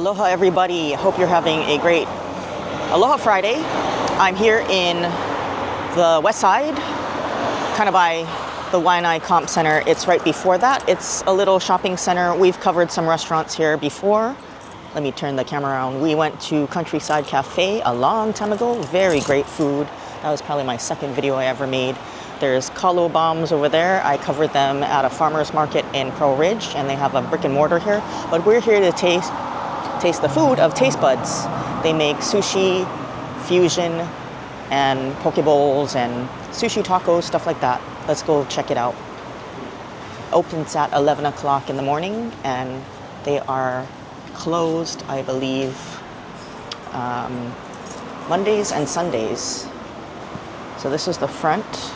Aloha everybody, hope you're having a great Aloha Friday. I'm here in the Westside, kind of by the Waianae Comp Center. It's right before that. It's a little shopping center. We've covered some restaurants here before. Let me turn the camera around. We went to Countryside Cafe a long time ago. Very great food. That was probably my second video I ever made. There's kalo bombs over there. I covered them at a farmer's market in Pearl Ridge, and they have a brick and mortar here. But we're here to taste the food of T8ste Buds. They make sushi, fusion, and poke bowls, and sushi tacos, stuff like that. Let's go check it out. Opens at 11 o'clock in the morning, and they are closed, I believe, Mondays and Sundays. So this is the front.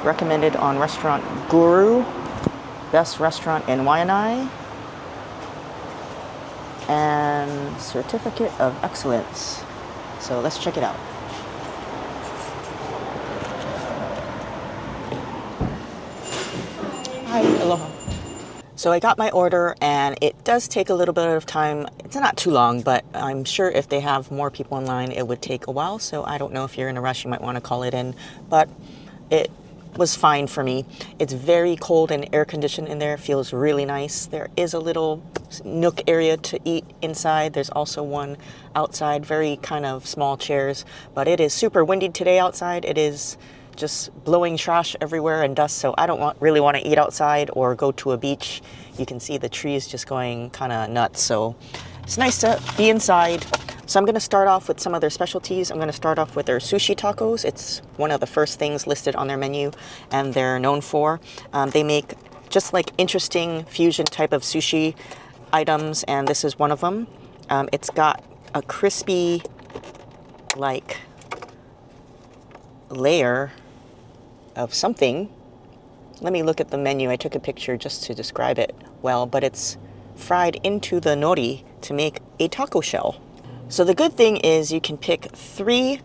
Recommended on Restaurant Guru, best restaurant in Waianae, and certificate of excellence. So let's check it out. Hi, aloha. So I got my order, and it does take a little bit of time. It's not too long, but I'm sure if they have more people in line, it would take a while. So I don't know if you're in a rush, you might want to call it in, but it was fine for me. It's very cold and air conditioned in there. It feels really nice. There is a little nook area to eat inside. There's also one outside, very kind of small chairs, but it is super windy today outside. It is just blowing trash everywhere and dust, so I don't really want to eat outside or go to a beach. You can see the trees just going kind of nuts, so it's nice to be inside. So I'm going to start off with some of their specialties. I'm going to start off with their sushi tacos. It's one of the first things listed on their menu, and they're known for. They make just like interesting fusion type of sushi items, and this is one of them. It's got a crispy like layer of something. Let me look at the menu. I took a picture just to describe it well, but it's fried into the nori to make a taco shell. So the good thing is you can pick three,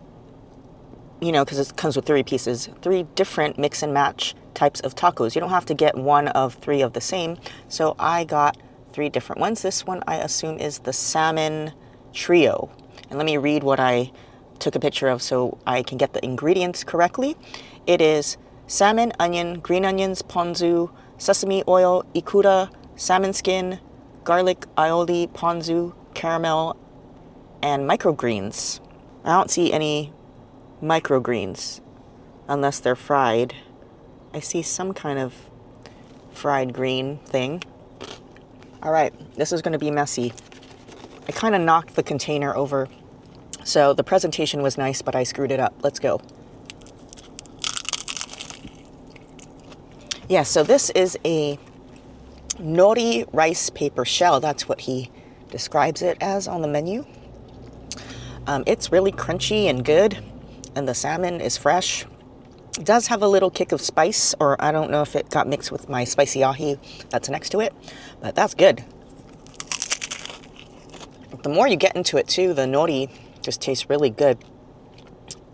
because it comes with 3 pieces, 3 different mix and match types of tacos. You don't have to get one of 3 of the same. So I got 3 different ones. This one I assume is the salmon trio. And let me read what I took a picture of so I can get the ingredients correctly. It is salmon, onion, green onions, ponzu, sesame oil, ikura, salmon skin, garlic, aioli, ponzu, caramel, and microgreens. I don't see any microgreens unless they're fried. I see some kind of fried green thing. All right, this is going to be messy. I kind of knocked the container over, so the presentation was nice, but I screwed it up. Let's go. Yeah, so this is a nori rice paper shell. That's what he describes it as on the menu. It's really crunchy and good, and the salmon is fresh. It does have a little kick of spice, or I don't know if it got mixed with my spicy ahi that's next to it, but that's good. The more you get into it too, the nori just tastes really good.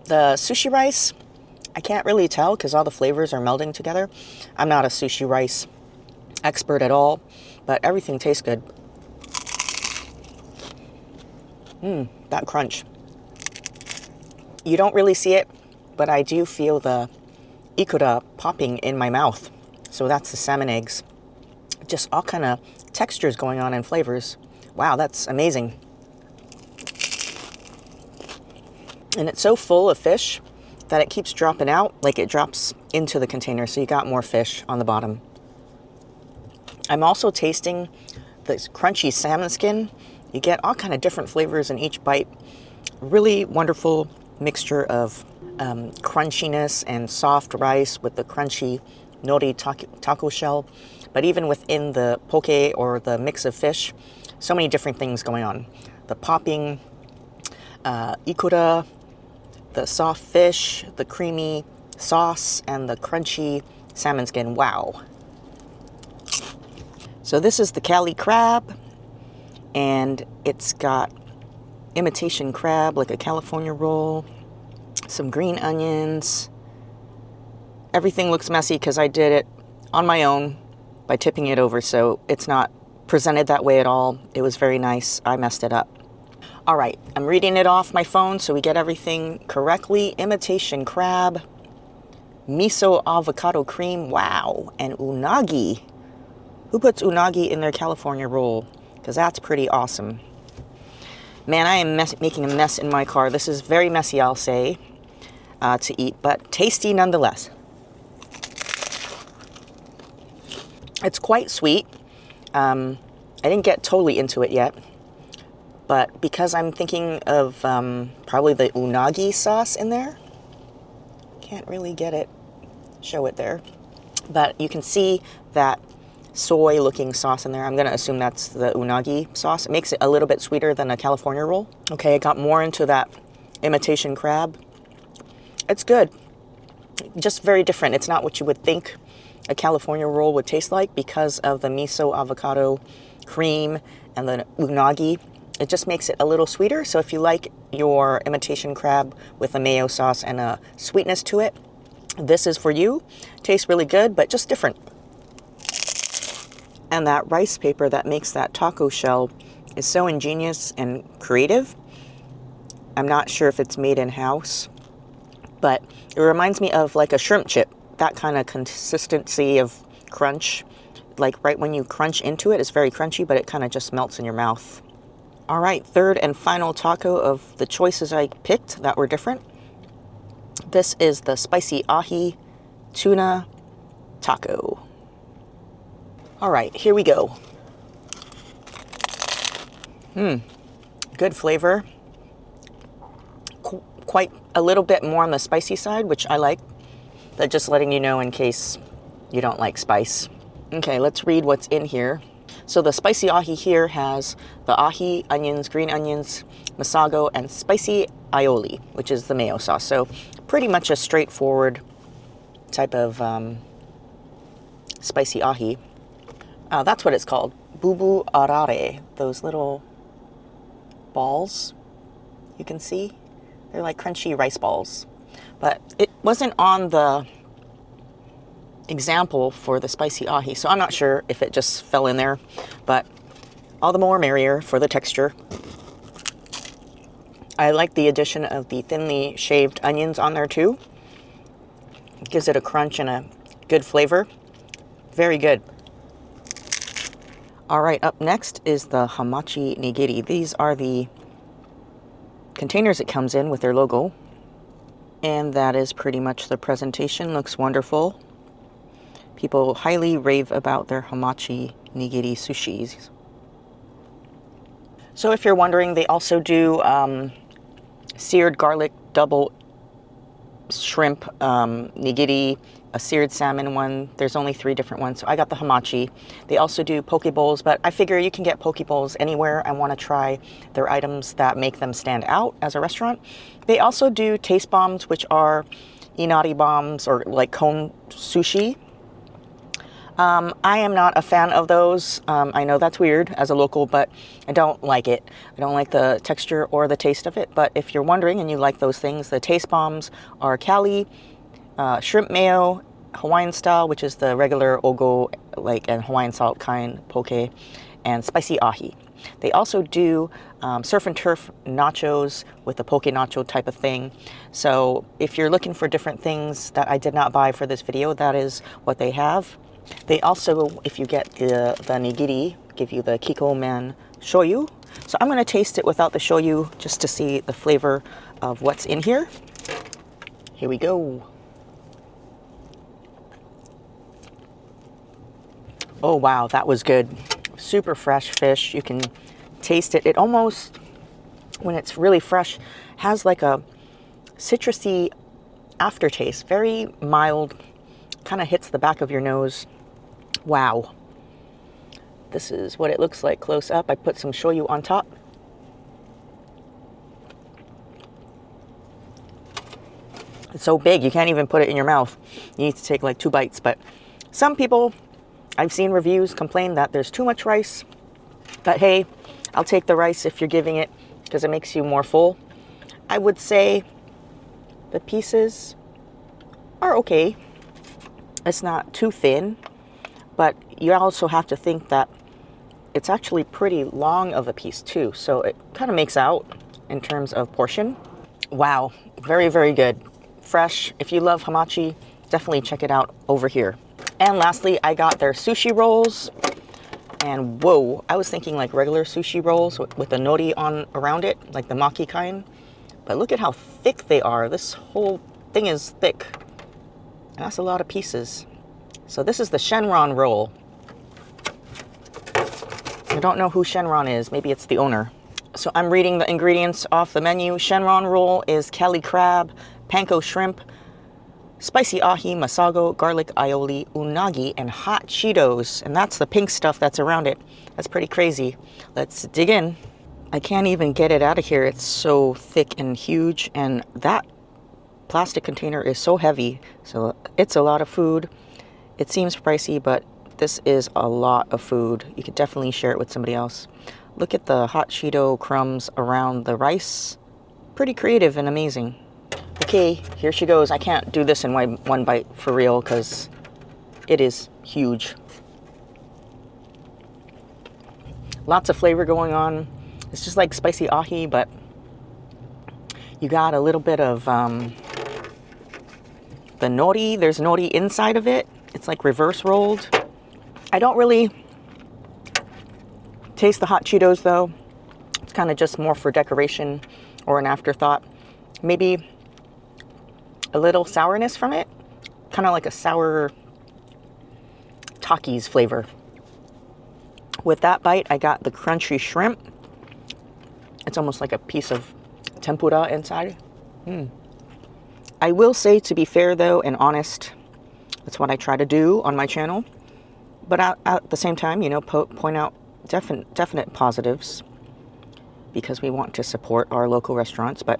The sushi rice, I can't really tell because all the flavors are melding together. I'm not a sushi rice expert at all, but everything tastes good. That crunch. You don't really see it, but I do feel the ikura popping in my mouth. So that's the salmon eggs. Just all kind of textures going on and flavors. Wow, that's amazing. And it's so full of fish that it keeps dropping out, like it drops into the container, so you got more fish on the bottom. I'm also tasting this crunchy salmon skin. You get all kind of different flavors in each bite. Really wonderful mixture of crunchiness and soft rice with the crunchy nori taco shell. But even within the poke or the mix of fish, so many different things going on. The popping ikura, the soft fish, the creamy sauce, and the crunchy salmon skin. Wow. So this is the Cali crab, and it's got imitation crab, like a California roll, some green onions. Everything looks messy because I did it on my own by tipping it over, so it's not presented that way at all. It was very nice. I messed it up. All right, I'm reading it off my phone so we get everything correctly. Imitation crab, miso avocado cream, wow, and unagi. Who puts unagi in their California roll? Because that's pretty awesome. Man, I am making a mess in my car. This is very messy, I'll say, to eat, but tasty nonetheless. It's quite sweet. I didn't get totally into it yet, but because I'm thinking of probably the unagi sauce in there, can't really get it, show it there, but you can see that soy looking sauce in there. I'm going to assume that's the unagi sauce. It makes it a little bit sweeter than a California roll. Okay, I got more into that imitation crab. It's good. Just very different. It's not what you would think a California roll would taste like because of the miso avocado cream and the unagi. It just makes it a little sweeter. So if you like your imitation crab with a mayo sauce and a sweetness to it, this is for you. Tastes really good, but just different. And that rice paper that makes that taco shell is so ingenious and creative. I'm not sure if it's made in-house, but it reminds me of like a shrimp chip, that kind of consistency of crunch. Like right when you crunch into it, it's very crunchy, but it kind of just melts in your mouth. All right, third and final taco of the choices I picked that were different. This is the spicy ahi tuna taco. All right, here we go. Good flavor. Quite a little bit more on the spicy side, which I like. But just letting you know in case you don't like spice. Okay, let's read what's in here. So the spicy ahi here has the ahi, onions, green onions, masago, and spicy aioli, which is the mayo sauce. So pretty much a straightforward type of spicy ahi. That's what it's called, bubu arare, those little balls you can see. They're like crunchy rice balls. But it wasn't on the example for the spicy ahi, so I'm not sure if it just fell in there, but all the more merrier for the texture. I like the addition of the thinly shaved onions on there too. It gives it a crunch and a good flavor. Very good. All right, up next is the Hamachi nigiri. These are the containers it comes in with their logo. And that is pretty much the presentation. Looks wonderful. People highly rave about their Hamachi nigiri sushis. So if you're wondering, they also do seared garlic double shrimp nigiri, a seared salmon one. There's only 3 different ones, so I got the Hamachi. They also do poke bowls, but I figure you can get poke bowls anywhere. I want to try their items that make them stand out as a restaurant. They also do taste bombs, which are inari bombs or like cone sushi. I am not a fan of those. I know that's weird as a local, but I don't like it. I don't like the texture or the taste of it. But if you're wondering and you like those things, the taste bombs are Cali, shrimp mayo, Hawaiian style, which is the regular ogo, like, and Hawaiian salt kind poke, and spicy ahi. They also do surf and turf nachos with the poke nacho type of thing. So if you're looking for different things that I did not buy for this video, that is what they have. They also, if you get the nigiri, give you the kikoman shoyu. So I'm going to taste it without the shoyu just to see the flavor of what's in here. Here we go. Oh wow, that was good. Super fresh fish. You can taste it. It almost, when it's really fresh, has like a citrusy aftertaste. Very mild. Kind of hits the back of your nose. Wow. This is what it looks like close up. I put some shoyu on top. It's so big, you can't even put it in your mouth. You need to take like 2 bites. But some people, I've seen reviews complain that there's too much rice. But hey, I'll take the rice if you're giving it because it makes you more full. I would say the pieces are okay. It's not too thin, but you also have to think that it's actually pretty long of a piece too, so it kind of makes out in terms of portion. Wow, very, very good. Fresh. If you love hamachi, definitely check it out over here. And lastly, I got their sushi rolls. And whoa, I was thinking like regular sushi rolls with the nori on around it, like the maki kind. But look at how thick they are. This whole thing is thick. And that's a lot of pieces. So this is the Shenron roll. I don't know who Shenron is. Maybe it's the owner. So I'm reading the ingredients off the menu. Shenron roll is Kelly crab, panko shrimp, spicy ahi, masago, garlic aioli, unagi, and hot Cheetos. And that's the pink stuff that's around it. That's pretty crazy. Let's dig in. I can't even get it out of here. It's so thick and huge. And that plastic container is so heavy. So it's a lot of food. It seems pricey, but this is a lot of food. You could definitely share it with somebody else. Look at the hot Cheeto crumbs around the rice. Pretty creative and amazing. Okay, here she goes. I can't do this in one bite for real because it is huge. Lots of flavor going on. It's just like spicy ahi, but you got a little bit of the nori. There's nori inside of it. It's like reverse rolled. I don't really taste the hot Cheetos though. It's kind of just more for decoration or an afterthought. Maybe a little sourness from it. Kind of like a sour Takis flavor. With that bite, I got the crunchy shrimp. It's almost like a piece of tempura inside. I will say, to be fair though and honest, that's what I try to do on my channel. But at the same time, you know, point out definite positives because we want to support our local restaurants. But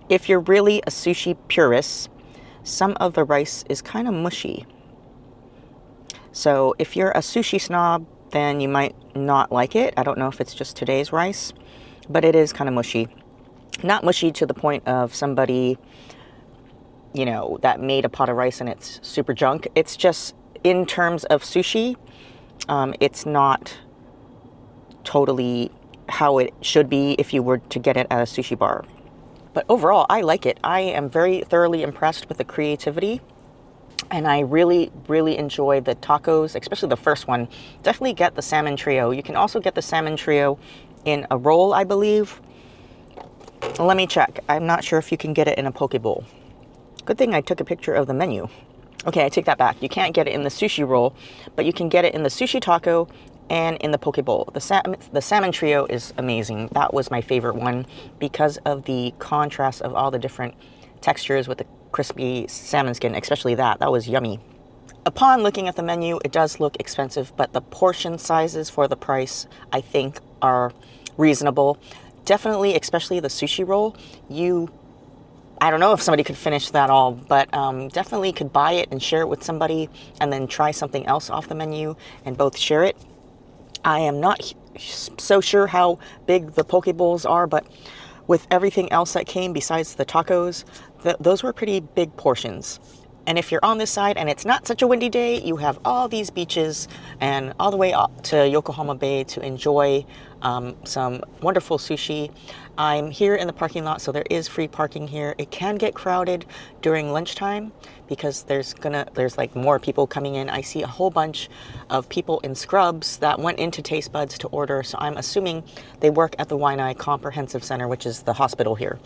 if you're really a sushi purist, some of the rice is kind of mushy. So if you're a sushi snob, then you might not like it. I don't know if it's just today's rice, but it is kind of mushy. Not mushy to the point of somebody, you know, that made a pot of rice and it's super junk. It's just, in terms of sushi, it's not totally how it should be if you were to get it at a sushi bar. But overall, I like it. I am very thoroughly impressed with the creativity. And I really, really enjoy the tacos, especially the first one. Definitely get the salmon trio. You can also get the salmon trio in a roll, I believe. Let me check. I'm not sure if you can get it in a poke bowl. Good thing I took a picture of the menu. Okay, I take that back. You can't get it in the sushi roll, but you can get it in the sushi taco and in the poke bowl. The salmon trio is amazing. That was my favorite one because of the contrast of all the different textures with the crispy salmon skin, especially that. That was yummy. Upon looking at the menu, it does look expensive, but the portion sizes for the price, I think, are reasonable. Definitely, especially the sushi roll, I don't know if somebody could finish that all, but definitely could buy it and share it with somebody and then try something else off the menu and both share it. I am not so sure how big the poke bowls are, but with everything else that came besides the tacos, those were pretty big portions. And if you're on this side and it's not such a windy day, you have all these beaches and all the way up to Yokohama Bay to enjoy some wonderful sushi. I'm here in the parking lot, so there is free parking here. It can get crowded during lunchtime because there's like more people coming in. I see a whole bunch of people in scrubs that went into Taste Buds to order, so I'm assuming they work at the Waianae Comp Center, which is the hospital here.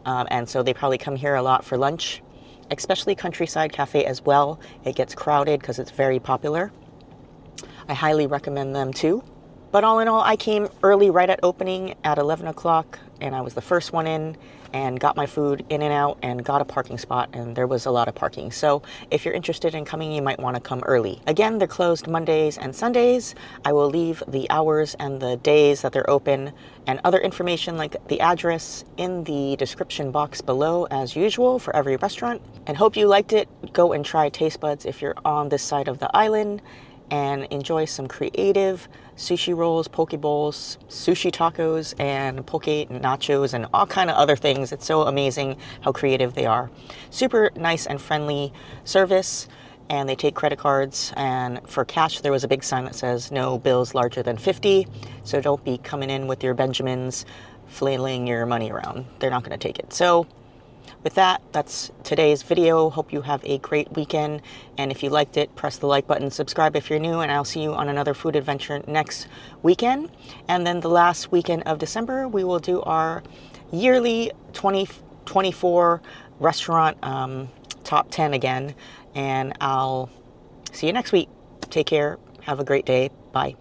And so they probably come here a lot for lunch, especially Countryside Cafe as well. It gets crowded because it's very popular. I highly recommend them too. But all in all, I came early right at opening at 11 o'clock and I was the first one in and got my food in and out and got a parking spot, and there was a lot of parking. So if you're interested in coming, you might want to come early. Again, they're closed Mondays and Sundays. I will leave the hours and the days that they're open and other information like the address in the description box below as usual for every restaurant. And hope you liked it. Go and try Taste Buds if you're on this side of the island and enjoy some creative sushi rolls, poke bowls, sushi tacos, and poke nachos, and all kind of other things. It's so amazing how creative they are. Super nice and friendly service. and they take credit cards, and for cash there was a big sign that says no bills larger than 50, so don't be coming in with your Benjamins flailing your money around. They're not going to take it. So with that, that's today's video. Hope you have a great weekend, and if you liked it, press the like button, subscribe if you're new, and I'll see you on another food adventure next weekend. And then the last weekend of December, we will do our yearly 2024 restaurant top 10 again, and I'll see you next week. Take care. Have a great day. Bye.